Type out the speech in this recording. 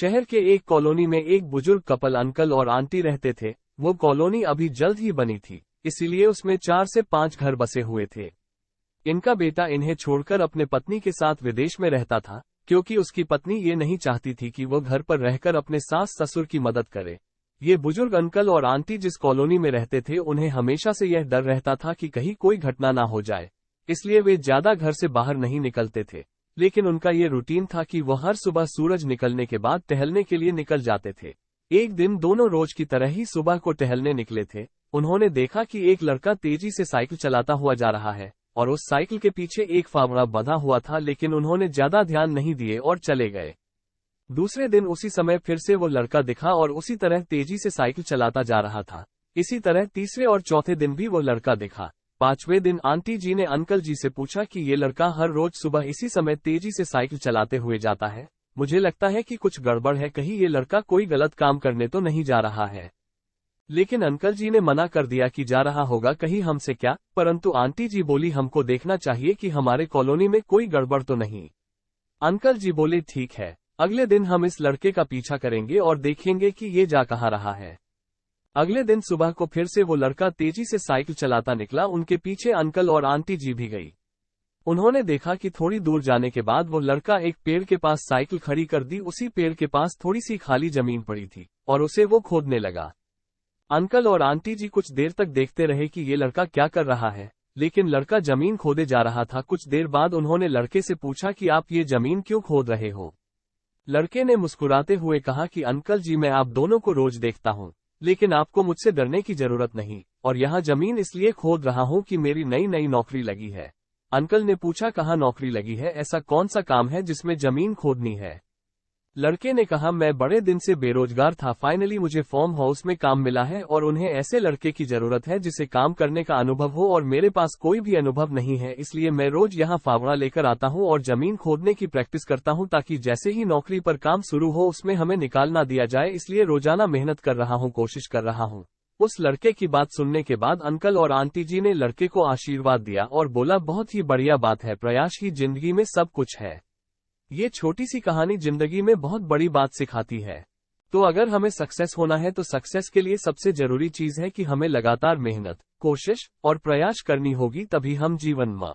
शहर के एक कॉलोनी में एक बुजुर्ग कपल अंकल और आंटी रहते थे। वो कॉलोनी अभी जल्द ही बनी थी, इसीलिए उसमें 4 से 5 घर बसे हुए थे। इनका बेटा इन्हें छोड़कर अपने पत्नी के साथ विदेश में रहता था, क्योंकि उसकी पत्नी ये नहीं चाहती थी कि वो घर पर रहकर अपने सास ससुर की मदद करे। ये बुजुर्ग अंकल और आंटी जिस कॉलोनी में रहते थे, उन्हें हमेशा से यह डर रहता था कि कहीं कोई घटना ना हो जाए, इसलिए वे ज्यादा घर से बाहर नहीं निकलते थे। लेकिन उनका ये रूटीन था कि वह हर सुबह सूरज निकलने के बाद टहलने के लिए निकल जाते थे। एक दिन दोनों रोज की तरह ही सुबह को टहलने निकले थे। उन्होंने देखा कि एक लड़का तेजी से साइकिल चलाता हुआ जा रहा है और उस साइकिल के पीछे एक फावड़ा बंधा हुआ था, लेकिन उन्होंने ज्यादा ध्यान नहीं दिए और चले गए। दूसरे दिन उसी समय फिर से वो लड़का दिखा और उसी तरह तेजी से साइकिल चलाता जा रहा था। इसी तरह तीसरे और चौथे दिन भी वो लड़का दिखा। 5वें दिन आंटी जी ने अंकल जी से पूछा कि ये लड़का हर रोज सुबह इसी समय तेजी से साइकिल चलाते हुए जाता है। मुझे लगता है कि कुछ गड़बड़ है, कहीं ये लड़का कोई गलत काम करने तो नहीं जा रहा है। लेकिन अंकल जी ने मना कर दिया कि जा रहा होगा कहीं हमसे क्या, परंतु आंटी जी बोली हमको देखना चाहिए कि हमारे कॉलोनी में कोई गड़बड़ तो नहीं। अंकल जी बोले ठीक है, अगले दिन हम इस लड़के का पीछा करेंगे और देखेंगे कि ये जा कहाँ रहा है। अगले दिन सुबह को फिर से वो लड़का तेजी से साइकिल चलाता निकला। उनके पीछे अंकल और आंटी जी भी गई। उन्होंने देखा कि थोड़ी दूर जाने के बाद वो लड़का एक पेड़ के पास साइकिल खड़ी कर दी। उसी पेड़ के पास थोड़ी सी खाली जमीन पड़ी थी और उसे वो खोदने लगा। अंकल और आंटी जी कुछ देर तक देखते रहे कि ये लड़का क्या कर रहा है, लेकिन लड़का जमीन खोदे जा रहा था। कुछ देर बाद उन्होंने लड़के से पूछा कि आप ये जमीन क्यों खोद रहे हो। लड़के ने मुस्कुराते हुए कहा कि अंकल जी, मैं आप दोनों को रोज देखता हूँ, लेकिन आपको मुझसे डरने की जरूरत नहीं, और यहाँ जमीन इसलिए खोद रहा हूँ कि मेरी नई नई नौकरी लगी है। अंकल ने पूछा कहाँ नौकरी लगी है, ऐसा कौन सा काम है जिसमें जमीन खोदनी है। लड़के ने कहा मैं बड़े दिन से बेरोजगार था, फाइनली मुझे फार्म हाउस में काम मिला है और उन्हें ऐसे लड़के की जरूरत है जिसे काम करने का अनुभव हो, और मेरे पास कोई भी अनुभव नहीं है, इसलिए मैं रोज यहाँ फावड़ा लेकर आता हूँ और जमीन खोदने की प्रैक्टिस करता हूँ ताकि जैसे ही नौकरी पर काम शुरू हो उसमें हमें निकाल ना दिया जाए, इसलिए रोजाना मेहनत कर रहा हूँ, कोशिश कर रहा हूँ। उस लड़के की बात सुनने के बाद अंकल और आंटी जी ने लड़के को आशीर्वाद दिया और बोला बहुत ही बढ़िया बात है, प्रयास ही जिंदगी में सब कुछ है। ये छोटी सी कहानी जिंदगी में बहुत बड़ी बात सिखाती है। तो अगर हमें सक्सेस होना है तो सक्सेस के लिए सबसे जरूरी चीज है कि हमें लगातार मेहनत, कोशिश और प्रयास करनी होगी, तभी हम जीवन में